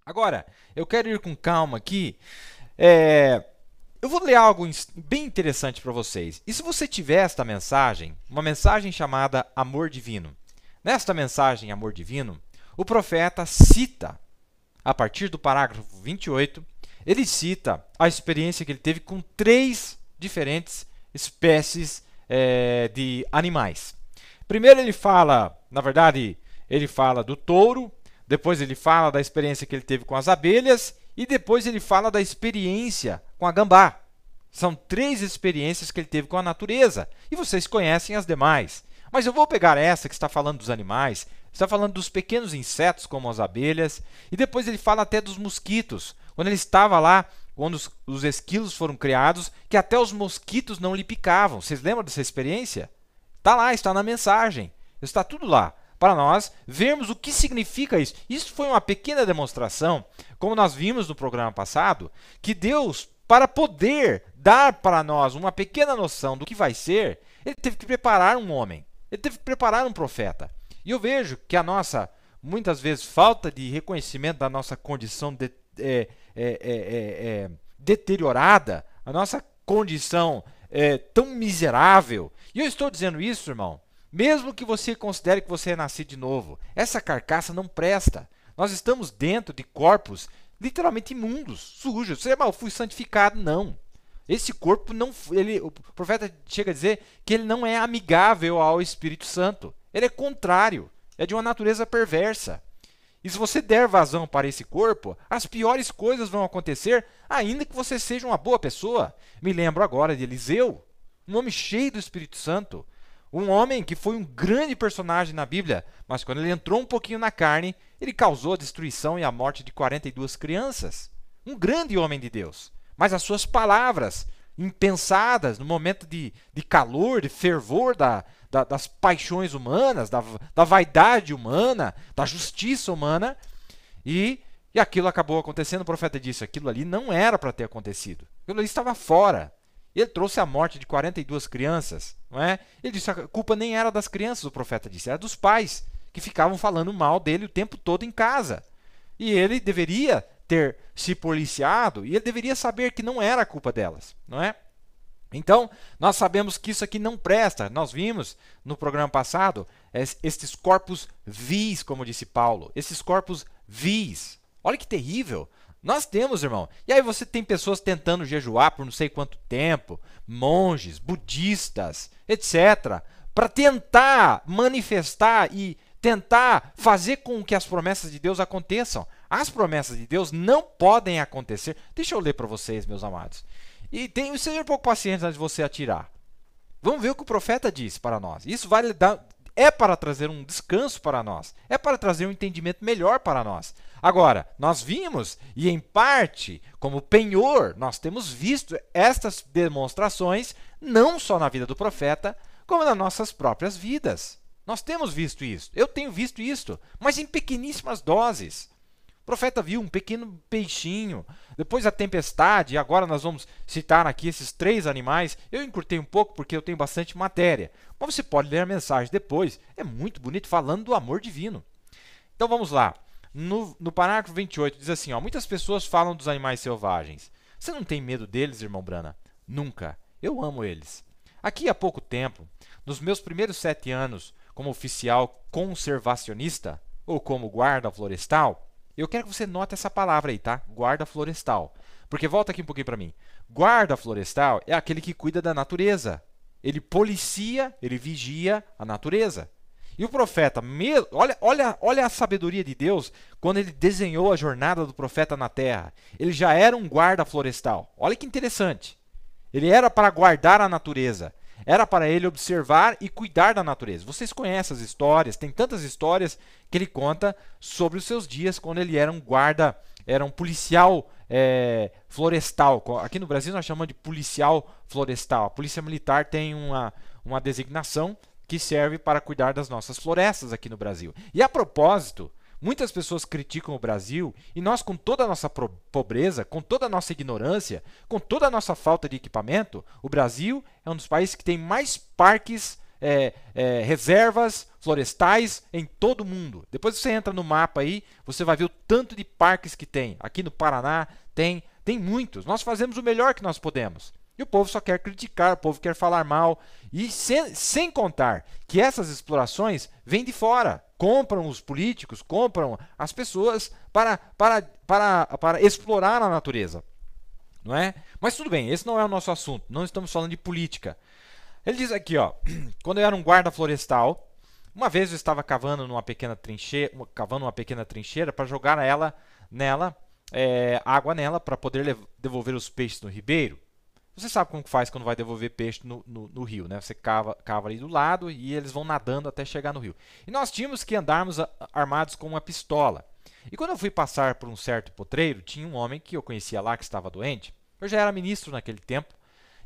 Agora, eu quero ir com calma aqui. É, eu vou ler algo bem interessante para vocês. E se você tiver esta mensagem, uma mensagem chamada Amor Divino? Nesta mensagem Amor Divino, o profeta cita, a partir do parágrafo 28, ele cita a experiência que ele teve com 3 diferentes espécies de animais. Primeiro ele fala, na verdade, ele fala do touro, depois ele fala da experiência que ele teve com as abelhas e depois ele fala da experiência com a gambá. São 3 experiências que ele teve com a natureza e vocês conhecem as demais. Mas eu vou pegar essa que está falando dos animais, está falando dos pequenos insetos como as abelhas e depois ele fala até dos mosquitos. Quando ele estava lá, quando os esquilos foram criados, que até os mosquitos não lhe picavam. Vocês lembram dessa experiência? Está lá, está na mensagem, está tudo lá, para nós vermos o que significa isso. Isso foi uma pequena demonstração, como nós vimos no programa passado, que Deus, para poder dar para nós uma pequena noção do que vai ser, ele teve que preparar um homem, ele teve que preparar um profeta. E eu vejo que a nossa, muitas vezes, falta de reconhecimento da nossa condição deteriorada, a nossa condição tão miserável. E eu estou dizendo isso, irmão, mesmo que você considere que você é nascido de novo, essa carcaça não presta. Nós estamos dentro de corpos literalmente imundos, sujos. Você, eu fui santificado, não. Esse corpo não, o profeta chega a dizer que ele não é amigável ao Espírito Santo. Ele é contrário, é de uma natureza perversa. E se você der vazão para esse corpo, as piores coisas vão acontecer, ainda que você seja uma boa pessoa. Me lembro agora de Eliseu, um homem cheio do Espírito Santo, um homem que foi um grande personagem na Bíblia, mas quando ele entrou um pouquinho na carne, ele causou a destruição e a morte de 42 crianças. Um grande homem de Deus. Mas as suas palavras, impensadas, no momento de calor, de fervor das paixões humanas, da vaidade humana, da justiça humana, e aquilo acabou acontecendo. O profeta disse, aquilo ali não era para ter acontecido. Aquilo ali estava fora. Ele trouxe a morte de 42 crianças, não é? Ele disse que a culpa nem era das crianças, o profeta disse, era dos pais, que ficavam falando mal dele o tempo todo em casa. E ele deveria ter se policiado, e ele deveria saber que não era a culpa delas, não é? Então, nós sabemos que isso aqui não presta. Nós vimos no programa passado estes corpos vis, como disse Paulo, esses corpos vis. Olha que terrível. Nós temos, irmão. E aí você tem pessoas tentando jejuar por não sei quanto tempo, monges, budistas, etc., para tentar manifestar e tentar fazer com que as promessas de Deus aconteçam. As promessas de Deus não podem acontecer. Deixa eu ler para vocês, meus amados. E seja um pouco paciente antes de você atirar. Vamos ver o que o profeta diz para nós. Isso é para trazer um descanso para nós. É para trazer um entendimento melhor para nós. Agora, nós vimos, e em parte, como penhor, nós temos visto estas demonstrações, não só na vida do profeta, como nas nossas próprias vidas. Nós temos visto isso. Eu tenho visto isso, mas em pequeníssimas doses. O profeta viu um pequeno peixinho, depois a tempestade, e agora nós vamos citar aqui esses 3 animais. Eu encurtei um pouco porque eu tenho bastante matéria, mas você pode ler a mensagem depois. É muito bonito falando do amor divino. Então vamos lá. No parágrafo 28 diz assim, muitas pessoas falam dos animais selvagens. Você não tem medo deles, irmão Brana? Nunca. Eu amo eles. Aqui há pouco tempo, nos meus primeiros 7 anos como oficial conservacionista, ou como guarda florestal, eu quero que você note essa palavra aí, tá? Guarda florestal. Porque volta aqui um pouquinho para mim. Guarda florestal é aquele que cuida da natureza. Ele policia, ele vigia a natureza. E o profeta, olha a sabedoria de Deus quando ele desenhou a jornada do profeta na terra. Ele já era um guarda florestal. Olha que interessante. Ele era para guardar a natureza. Era para ele observar e cuidar da natureza. Vocês conhecem as histórias, tem tantas histórias que ele conta sobre os seus dias quando ele era um guarda, era um policial florestal. Aqui no Brasil nós chamamos de policial florestal. A polícia militar tem uma designação que serve para cuidar das nossas florestas aqui no Brasil. E a propósito, muitas pessoas criticam o Brasil e nós, com toda a nossa pobreza, com toda a nossa ignorância, com toda a nossa falta de equipamento, o Brasil é um dos países que tem mais parques reservas florestais em todo o mundo. Depois você entra no mapa aí, você vai ver o tanto de parques que tem. Aqui no Paraná tem muitos. Nós fazemos o melhor que nós podemos. E o povo só quer criticar, o povo quer falar mal. E sem contar que essas explorações vêm de fora. Compram os políticos, compram as pessoas para explorar a natureza. Não é? Mas tudo bem, esse não é o nosso assunto. Não estamos falando de política. Ele diz aqui, ó, quando eu era um guarda florestal, uma vez eu estava cavando uma pequena trincheira para jogar água nela para poder devolver os peixes no ribeiro. Você sabe como faz quando vai devolver peixe no rio, né? Você cava ali do lado e eles vão nadando até chegar no rio. E nós tínhamos que andarmos armados com uma pistola. E quando eu fui passar por um certo potreiro, tinha um homem que eu conhecia lá que estava doente. Eu já era ministro naquele tempo.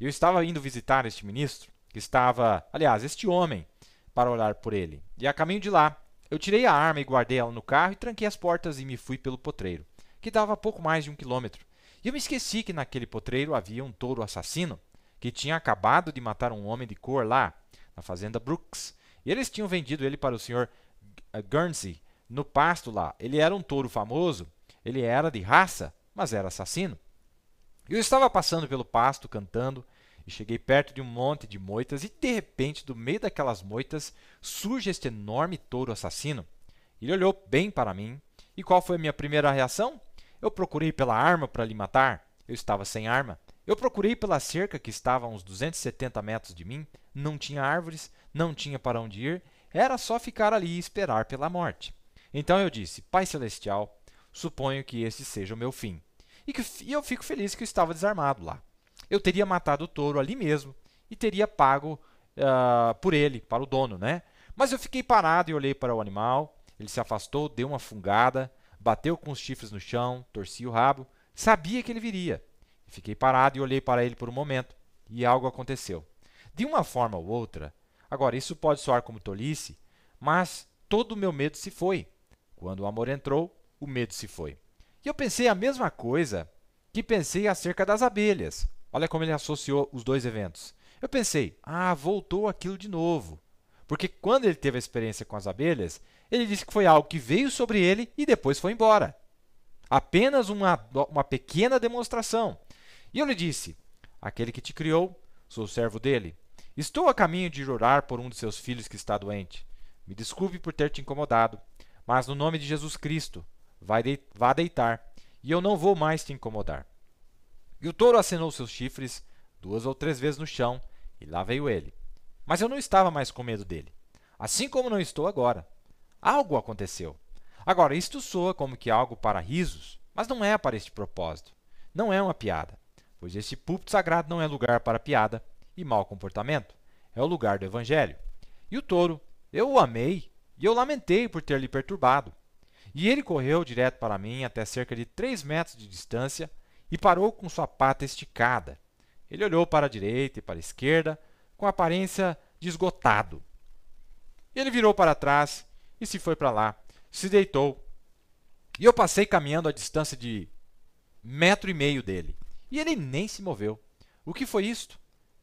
E eu estava indo visitar este ministro, este homem, para olhar por ele. E a caminho de lá, eu tirei a arma e guardei ela no carro e tranquei as portas e me fui pelo potreiro, que dava pouco mais de 1 quilômetro. E eu me esqueci que naquele potreiro havia um touro assassino que tinha acabado de matar um homem de cor lá, na fazenda Brooks. E eles tinham vendido ele para o Sr. Guernsey, no pasto lá. Ele era um touro famoso, ele era de raça, mas era assassino. Eu estava passando pelo pasto, cantando, e cheguei perto de um monte de moitas e, de repente, do meio daquelas moitas, surge este enorme touro assassino. Ele olhou bem para mim, e qual foi a minha primeira reação? Eu procurei pela arma para lhe matar. Eu estava sem arma. Eu procurei pela cerca que estava a uns 270 metros de mim. Não tinha árvores, não tinha para onde ir. Era só ficar ali e esperar pela morte. Então eu disse, Pai Celestial, suponho que este seja o meu fim. E eu fico feliz que eu estava desarmado lá. Eu teria matado o touro ali mesmo e teria pago por ele, para o dono, né? Mas eu fiquei parado e olhei para o animal. Ele se afastou, deu uma fungada, bateu com os chifres no chão, torcia o rabo. Sabia que ele viria. Fiquei parado e olhei para ele por um momento. E algo aconteceu. De uma forma ou outra, agora isso pode soar como tolice, mas todo o meu medo se foi. Quando o amor entrou, o medo se foi. E eu pensei a mesma coisa que pensei acerca das abelhas. Olha como ele associou os dois eventos. Eu pensei, voltou aquilo de novo. Porque quando ele teve a experiência com as abelhas, ele disse que foi algo que veio sobre ele e depois foi embora. Apenas uma pequena demonstração. E eu lhe disse, aquele que te criou, sou servo dele. Estou a caminho de orar por um de seus filhos que está doente. Me desculpe por ter te incomodado, mas no nome de Jesus Cristo, vá deitar, e eu não vou mais te incomodar. E o touro acenou seus chifres 2 ou 3 vezes no chão, e lá veio ele. Mas eu não estava mais com medo dele, assim como não estou agora. Algo aconteceu. Agora, isto soa como que algo para risos, mas não é para este propósito. Não é uma piada, pois este púlpito sagrado não é lugar para piada e mau comportamento. É o lugar do Evangelho. E o touro, eu o amei e eu lamentei por ter lhe perturbado. E ele correu direto para mim até cerca de 3 metros de distância e parou com sua pata esticada. Ele olhou para a direita e para a esquerda com aparência de esgotado. Ele virou para trás e se foi para lá, se deitou. E eu passei caminhando a distância de 1,5 metro dele. E ele nem se moveu. O que foi isto?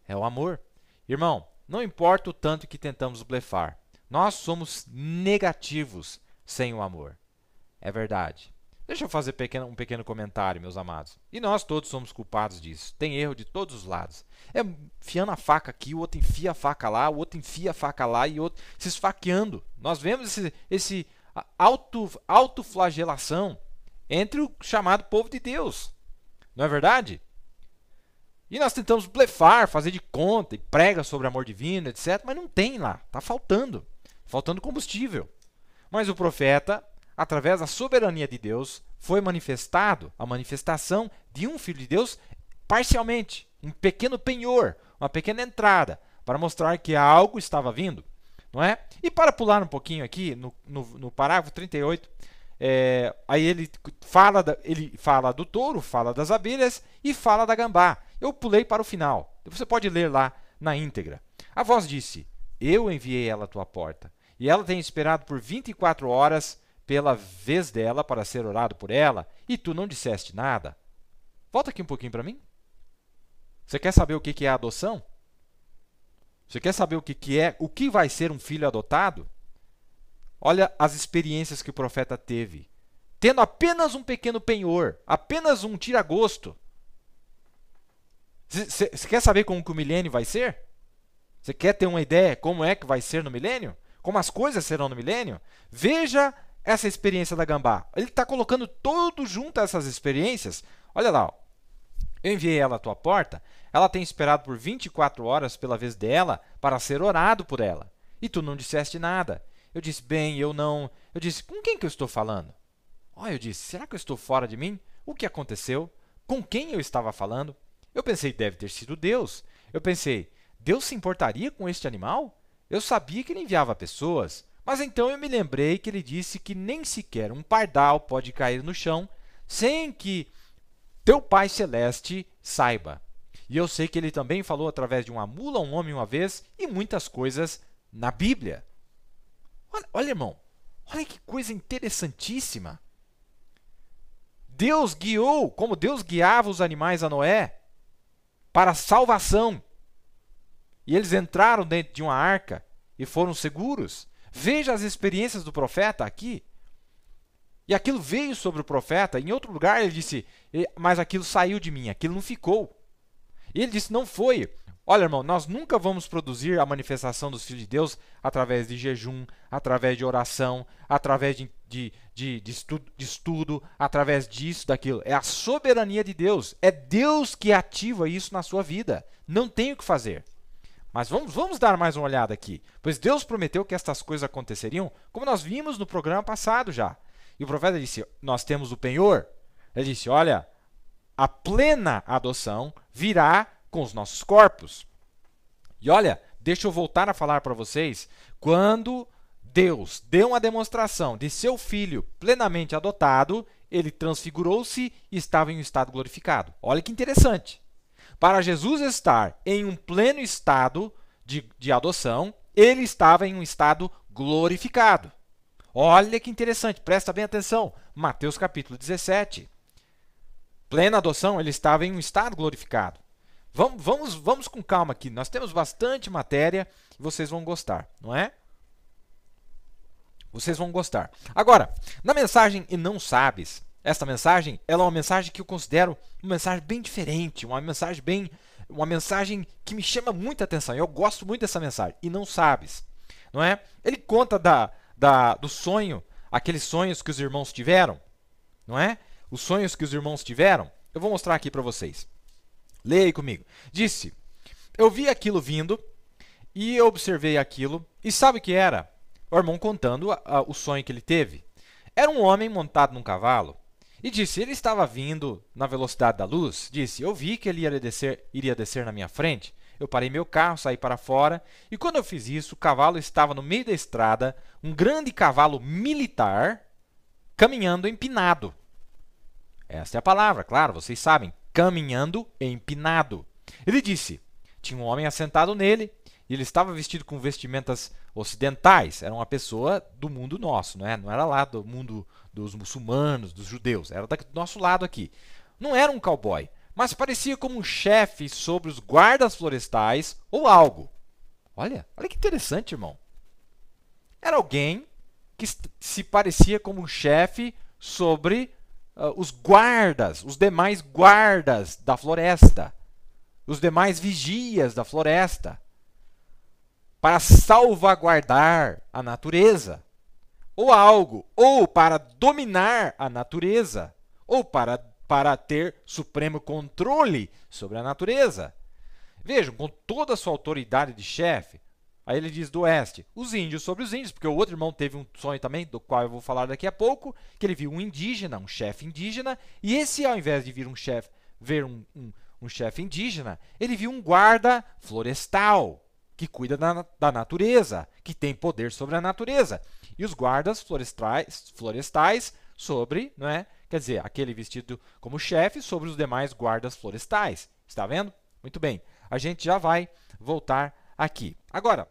É o amor. Irmão, não importa o tanto que tentamos blefar. Nós somos negativos sem o amor. É verdade. Deixa eu fazer um pequeno comentário, meus amados. E nós todos somos culpados disso. Tem erro de todos os lados. É enfiando a faca aqui, o outro enfia a faca lá, o outro enfia a faca lá e o outro se esfaqueando. Nós vemos esse autoflagelação entre o chamado povo de Deus. Não é verdade? E nós tentamos blefar, fazer de conta e prega sobre amor divino, etc. Mas não tem lá. Está faltando. Faltando combustível. Mas o profeta, através da soberania de Deus, foi manifestado a manifestação de um Filho de Deus parcialmente, um pequeno penhor, uma pequena entrada, para mostrar que algo estava vindo. Não é? E para pular um pouquinho aqui, no parágrafo 38, aí ele fala do touro, fala das abelhas e fala da gambá. Eu pulei para o final. Você pode ler lá na íntegra. A voz disse, eu enviei ela à tua porta, e ela tem esperado por 24 horas pela vez dela para ser orado por ela, e tu não disseste nada. Volta aqui um pouquinho para mim. Você quer saber o que é a adoção? Você quer saber o que vai ser um filho adotado? Olha as experiências que o profeta teve. Tendo apenas um pequeno penhor, apenas um tira-gosto. Você quer saber como que o milênio vai ser? Você quer ter uma ideia como é que vai ser no milênio? Como as coisas serão no milênio? Veja essa experiência da gambá. Ele está colocando todo junto essas experiências. Olha lá, ó. Eu enviei ela à tua porta. Ela tem esperado por 24 horas pela vez dela para ser orado por ela. E tu não disseste nada. Eu disse, bem, eu não... Eu disse, com quem que eu estou falando? Eu disse, será que eu estou fora de mim? O que aconteceu? Com quem eu estava falando? Eu pensei, deve ter sido Deus. Eu pensei, Deus se importaria com este animal? Eu sabia que ele enviava pessoas, mas então eu me lembrei que ele disse que nem sequer um pardal pode cair no chão sem que teu Pai Celeste saiba. E eu sei que ele também falou através de uma mula, um homem uma vez, e muitas coisas na Bíblia. Olha, irmão, olha que coisa interessantíssima. Deus guiou, como Deus guiava os animais a Noé, para a salvação. E eles entraram dentro de uma arca e foram seguros. Veja as experiências do profeta aqui. E aquilo veio sobre o profeta. Em outro lugar ele disse, mas aquilo saiu de mim, aquilo não ficou. E ele disse, não foi. Olha, irmão, nós nunca vamos produzir a manifestação dos filhos de Deus através de jejum, através de oração, através de estudo, através disso, daquilo. É a soberania de Deus. É Deus que ativa isso na sua vida. Não tem o que fazer. Mas vamos dar mais uma olhada aqui. Pois Deus prometeu que estas coisas aconteceriam, como nós vimos no programa passado já. E o profeta disse, nós temos o penhor. Ele disse, olha, a plena adoção virá com os nossos corpos. E olha, deixa eu voltar a falar para vocês, quando Deus deu uma demonstração de seu filho plenamente adotado, ele transfigurou-se e estava em um estado glorificado. Olha que interessante. Para Jesus estar em um pleno estado de adoção, ele estava em um estado glorificado. Olha que interessante, presta bem atenção. Mateus capítulo 17. Plena adoção, ele estava em um estado glorificado. Vamos com calma aqui. Nós temos bastante matéria e vocês vão gostar, não é? Vocês vão gostar. Agora, na mensagem E Não Sabes, esta mensagem ela é uma mensagem que eu considero uma mensagem bem diferente, uma mensagem que me chama muita atenção. Eu gosto muito dessa mensagem. E não sabes, não é? Ele conta do sonho, aqueles sonhos que os irmãos tiveram, não é? Os sonhos que os irmãos tiveram. Eu vou mostrar aqui para vocês. Leia aí comigo. Disse, eu vi aquilo vindo e eu observei aquilo. E sabe o que era? O irmão contando o sonho que ele teve. Era um homem montado num cavalo. E disse, ele estava vindo na velocidade da luz. Disse, eu vi que ele iria descer na minha frente. Eu parei meu carro, saí para fora. E quando eu fiz isso, o cavalo estava no meio da estrada. Um grande cavalo militar caminhando empinado. Esta é a palavra, claro, vocês sabem. Caminhando empinado. Ele disse, tinha um homem assentado nele. E ele estava vestido com vestimentas ocidentais. Era uma pessoa do mundo nosso, não é? Não era lá do mundo dos muçulmanos, dos judeus. Era do nosso lado aqui. Não era um cowboy, mas parecia como um chefe sobre os guardas florestais ou algo. Olha que interessante, irmão. Era alguém que se parecia como um chefe sobre os guardas, os demais guardas da floresta, os demais vigias da floresta, para salvaguardar a natureza, ou algo, ou para dominar a natureza, ou para ter supremo controle sobre a natureza. Vejam, com toda a sua autoridade de chefe, aí ele diz do oeste, os índios sobre os índios, porque o outro irmão teve um sonho também, do qual eu vou falar daqui a pouco, que ele viu um indígena, um chefe indígena, e esse, ao invés de ver um chefe indígena, ele viu um guarda florestal, que cuida da natureza, que tem poder sobre a natureza. E os guardas florestais sobre, não é? Quer dizer, aquele vestido como chefe sobre os demais guardas florestais. Está vendo? Muito bem. A gente já vai voltar aqui. Agora,